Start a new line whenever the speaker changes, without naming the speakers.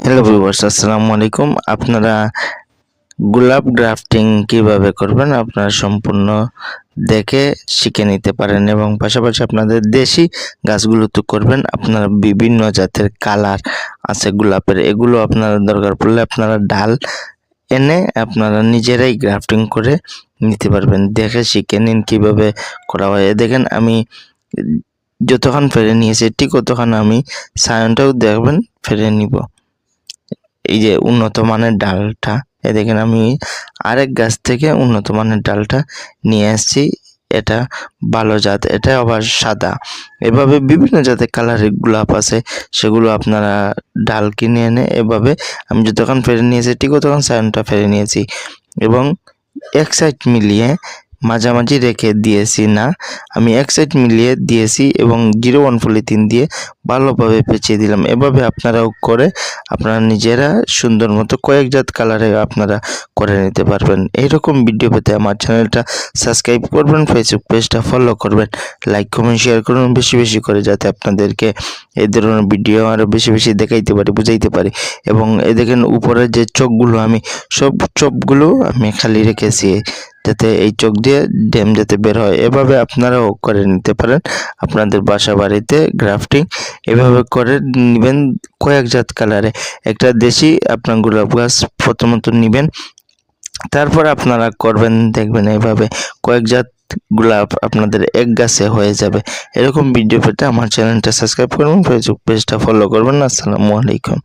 Hello viewers, আসসালামু আলাইকুম। আপনারা গোলাপ গ্রাফটিং কিভাবে করবেন আপনারা সম্পূর্ণ দেখে শিখে নিতে পারেন এবং পাশাপাশি আপনাদের দেশি গাছগুলো তো করবেন। আপনারা বিভিন্ন জাতের কালার আছে গোলাপের, এগুলো আপনারা দরকার পড়লে আপনারা ডাল এনে আপনারা নিজেরাই গ্রাফটিং করে নিতে পারবেন। দেখে শিখে নিন কিভাবে করা হয়। দেখেন আমি যতক্ষণ ফেরে নিয়েছি ঠিক ততক্ষণ আমি সায়নটাও দেখবেন ফেরে নিব। এই যে উন্নত মানের ডালটা, দেখেন আমি আরেক গাছ থেকে উন্নত মানের ডালটা নিয়ে আসছি। এটা ভালো জাত, এটা আবার সাদা। এভাবে বিভিন্ন জাতের কালারের গোলাপ আছে, সেগুলো আপনারা ডাল কিনে এনে এভাবে আমি যতক্ষণ ফেরে নিয়েছি ঠিক ততক্ষণ সায়নটা ফেরে নিয়েছি এবং এক সাইড মিলিয়ে মাঝামাঝি রেখে দিয়েছি না, আমি এক সাইড মিলিয়ে দিয়েছি এবং 01 পলিথিন দিয়ে ভালোভাবে পেঁচিয়ে দিলাম। এভাবে আপনারাও করে আপনারা নিজেরা সুন্দর মতো কয়েক জাত কালারে আপনারা করে নিতে পারবেন। এইরকম ভিডিও পেতে আমার চ্যানেলটা সাবস্ক্রাইব করবেন, ফেসবুক পেজটা ফলো করবেন, লাইক কমেন্ট শেয়ার করুন বেশি বেশি করে, যাতে আপনাদেরকে এই ধরনের ভিডিও আরও বেশি বেশি দেখাইতে পারি, বুঝাইতে পারি। এবং এই দেখেন উপরের যে চোখগুলো আমি সব চোখগুলো আমি খালি রেখেছি, যাতে এই চোখ দিয়ে ড্যাম যাতে বের হয়। এভাবে আপনারাও করে নিতে পারেন আপনাদের বাসা বাড়িতে গ্রাফটিং। এভাবে করে নেবেন কয়েক জাত কালারে। একটা দেশি আপনার গোলাপ গাছ প্রথমত নেবেন, তারপর আপনারা করবেন, দেখবেন এইভাবে কয়েক জাত গোলাপ আপনাদের এক গাছে হয়ে যাবে। এরকম ভিডিও পেতে আমার চ্যানেলটা সাবস্ক্রাইব করবেন, ফেসবুক পেজটা ফলো করবেন। আসসালামু আলাইকুম।